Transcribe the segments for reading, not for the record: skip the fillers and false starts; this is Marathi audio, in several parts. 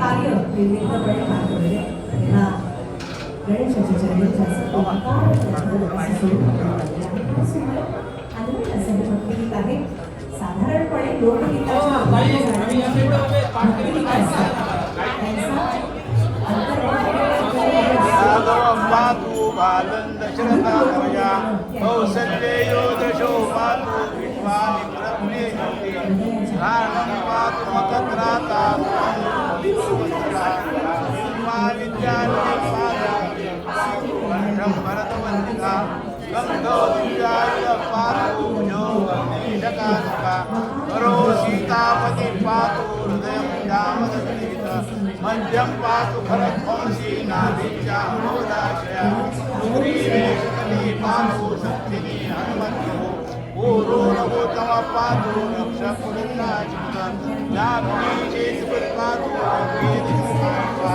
कार्य निर्विघ्नपणे पार पडले त्यांना गणेशाच्या चरणांच्या भक्तिगीत आहे. साधारणपणे लोकगीताच्या पातु बालंद शरदामया कौसल्ययो दशो पातु विश्वानि प्रप्रिये राणं पातु मकत्राता वर्षं भरतवन्दिता गन्धोदिव्याय पातु योगनिषकानका करो सीतापति पातु हृदयं जामदग्नित मध्यं पातु भरतवंशी नाभिच्या मोदाशया सुग्रीवेशकली पातु शक्तिनी हनुमन्तो पूरो नवोत्तम पातु रक्षपुरन्नाचित जानकी चेतुः पातु अग्निदिक्पात्वा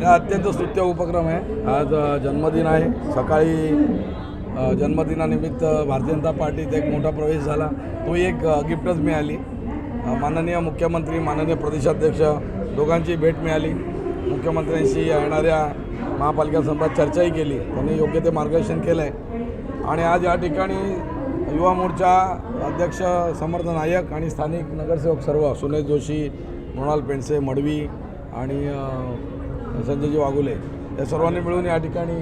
अत्यंत स्तुत्य उपक्रम आहे. आज जन्मदिन आहे. सकाळी जन्मदिनानिमित्त भारतीय जनता पार्टीत एक मोठा प्रवेश झाला. तो एक गिफ्टच मिळाली. माननीय मुख्यमंत्री, माननीय प्रदेशाध्यक्ष दोघांची भेट मिळाली. मुख्यमंत्र्यांशी येणाऱ्या महापालिका संदर्भात चर्चाही केली. त्यांनी योग्य ते मार्गदर्शन केलं आहे. आणि आज या ठिकाणी युवा मोर्चा अध्यक्ष समर्थ नायक आणि स्थानिक नगरसेवक सर्व सुनेश जोशी, मृणाल पेंडसे, मडवी आणि संजयजी वाघुले या सर्वांनी मिळून या ठिकाणी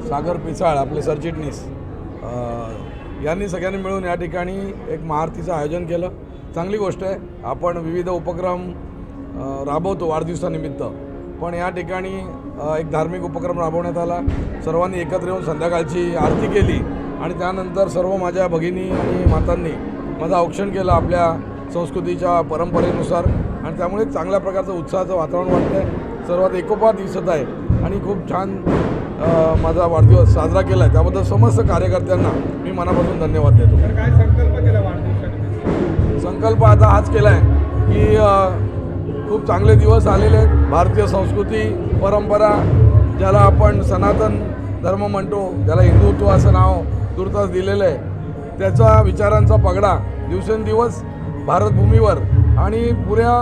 सागर पिसाळ आपले सरचिटणीस यांनी सगळ्यांनी मिळून या ठिकाणी एक महाआरतीचं आयोजन केलं. चांगली गोष्ट आहे. आपण विविध उपक्रम राबवतो वाढदिवसानिमित्त, पण या ठिकाणी एक धार्मिक उपक्रम राबवण्यात आला. सर्वांनी एकत्र येऊन संध्याकाळची आरती केली आणि त्यानंतर सर्व माझ्या भगिनी आणि मातांनी माझं औक्षण केलं आपल्या संस्कृतीच्या परंपरेनुसार. आणि त्यामुळे चांगल्या प्रकारचं उत्साहाचं वातावरण वाटतं आहे. सर्वात एकोपा दिसत आहे आणि खूप छान माझा वाढदिवस साजरा केला आहे. त्याबद्दल समस्त कार्यकर्त्यांना मी मनापासून धन्यवाद देतो. काय संकल्प केला वाढदिवसानिमित्त? संकल्प आता हाच केला आहे की खूप चांगले दिवस आलेले आहेत. भारतीय संस्कृती परंपरा ज्याला आपण सनातन धर्म म्हणतो, ज्याला हिंदुत्व असं नाव तुर्तास दिलेलं आहे, त्याचा विचारांचा पगडा दिवसेंदिवस भारतभूमीवर आणि पुऱ्या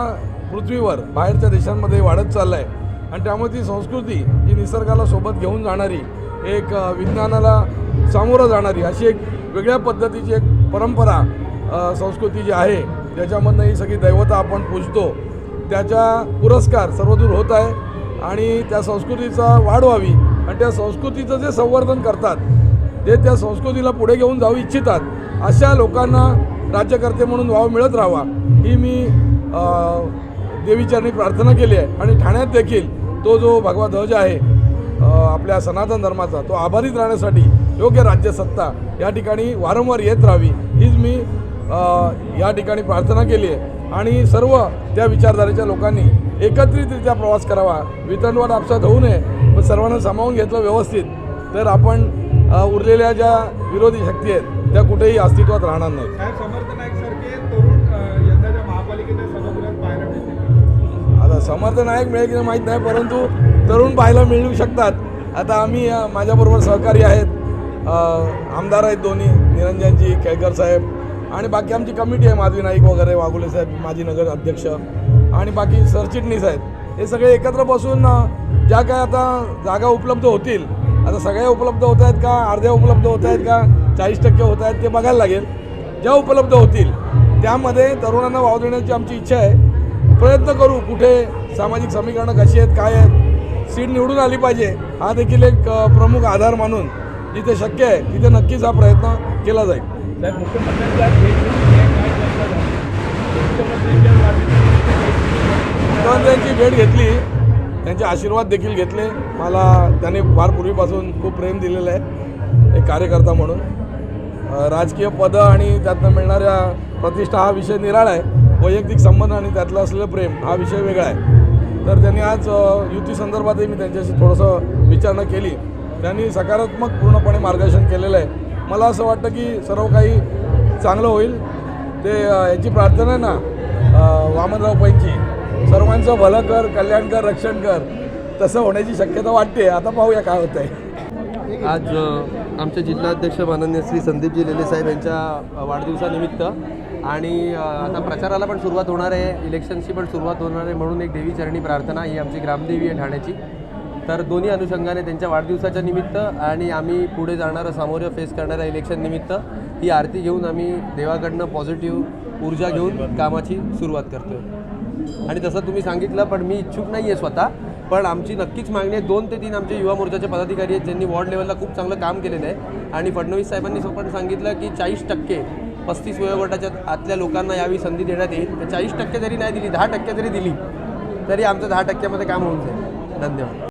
पृथ्वीवर बाहेरच्या देशांमध्ये वाढत चालला आहे. आणि त्यामुळे ती संस्कृती जी निसर्गाला सोबत घेऊन जाणारी, एक विज्ञानाला सामोरं जाणारी अशी एक वेगळ्या पद्धतीची एक परंपरा संस्कृती जी आहे, ज्याच्यामधनं ही सगळी दैवता आपण पूजतो, त्याचा पुरस्कार सर्वदूर होत आहे. आणि त्या संस्कृतीचा वाढ व्हावी आणि त्या संस्कृतीचं जे संवर्धन करतात, जे त्या संस्कृतीला पुढे घेऊन जाऊ इच्छितात, अशा लोकांना राज्यकर्ते म्हणून वाव मिळत राहावा ही मी देवीचरणी प्रार्थना केली आहे. आणि ठाण्यात देखील तो जो भगवा ध्वज आहे आपल्या सनातन धर्माचा, तो आभारित राहण्यासाठी योग्य राज्यसत्ता या ठिकाणी वारंवार येत राहावी हीच मी या ठिकाणी प्रार्थना केली आहे. आणि सर्व त्या विचारधारेच्या लोकांनी एकत्रितरित्या प्रवास करावा. वितंडवाद आपसात होऊ नये, पण सर्वांना सामावून घेतलं व्यवस्थित तर आपण उरलेल्या ज्या विरोधी शक्ती आहेत त्या कुठेही अस्तित्वात राहणार नाहीत. साहेब, समर्थ नाईक सारखे तरुण यंदाच्या महापालिकेच्या सभागृहात पाहायला मिळतील? आता समर्थ नायक मिळेल की नाही माहीत नाही, परंतु तरुण पाहायला मिळू शकतात. आता आम्ही माझ्याबरोबर सहकारी आहेत, आमदार आहेत दोन्ही, निरंजनजी, केळकर साहेब, आणि बाकी आमची कमिटी आहे, माधवी नाईक वगैरे, वाघुले साहेब, माजी नगर अध्यक्ष, आणि बाकी सरचिटणीस आहेत. हे सगळे एकत्र बसून ज्या काय आता जागा उपलब्ध होतील, आता सगळ्या उपलब्ध होत आहेत का, अर्ध्या उपलब्ध होत आहेत का, 40% होत आहेत, ते बघायला लागेल. ज्या उपलब्ध होतील त्यामध्ये तरुणांना वाव देण्याची आमची इच्छा आहे. प्रयत्न करू. कुठे सामाजिक समीकरणं कशी आहेत, काय आहेत, सीट निवडून आली पाहिजे, हा देखील एक प्रमुख आधार मानून जिथे शक्य आहे तिथे नक्कीच हा प्रयत्न केला जाईल. मुख्यमंत्र्यांची भेट घेतली, त्यांचे आशीर्वाद देखील घेतले. मला त्याने फार पूर्वीपासून खूप प्रेम दिलेलं आहे एक कार्यकर्ता म्हणून. राजकीय पदं आणि त्यातनं मिळणाऱ्या प्रतिष्ठा हा विषय निराळा आहे. वैयक्तिक संबंध आणि त्यातलं असलेलं प्रेम हा विषय वेगळा आहे. तर त्यांनी आज युती संदर्भातही मी त्यांच्याशी थोडंसं विचारणा केली. त्यांनी सकारात्मक पूर्णपणे मार्गदर्शन केलेलं आहे. मला असं वाटतं की सर्व काही चांगलं होईल. ते याची प्रार्थना आहे ना वामनराव पैंची, सर्वांचं भलं कर, कल्याण कर, रक्षण कर, तसं होण्याची शक्यता वाटते. आता पाहूया काय होतं आहे. आज आमचे जिल्हाध्यक्ष माननीय श्री संदीपजी लेले साहेब यांच्या वाढदिवसानिमित्त आणि आता प्रचाराला पण सुरुवात होणार आहे, इलेक्शनची पण सुरुवात होणार आहे, म्हणून एक देवीचरणी प्रार्थना ही आमची ग्रामदेवी आहे ठाण्याची. तर दोन्ही अनुषंगाने त्यांच्या वाढदिवसाच्या निमित्त आणि आम्ही पुढे जाणारं सामोरं फेस करणाऱ्या इलेक्शन निमित्त ही आरती घेऊन आम्ही देवाकडनं पॉझिटिव्ह ऊर्जा घेऊन कामाची सुरुवात करतो. आणि तसं तुम्ही सांगितलं, पण मी इच्छुक नाही आहे स्वतः, पण आमची नक्कीच मागणी आहे. 2 ते 3 आमचे युवा मोर्चाचे पदाधिकारी आहेत ज्यांनी वॉर्ड लेवलला खूप चांगलं काम केलेलं आहे. आणि फडणवीस साहेबांनी पण सांगितलं की 40% 35 वयोगटाच्या आतल्या लोकांना यावी संधी देण्यात येईल. तर 40% जरी नाही दिली, 10% जरी दिली तरी आमचं 10%मध्ये काम होऊन जाईल. धन्यवाद.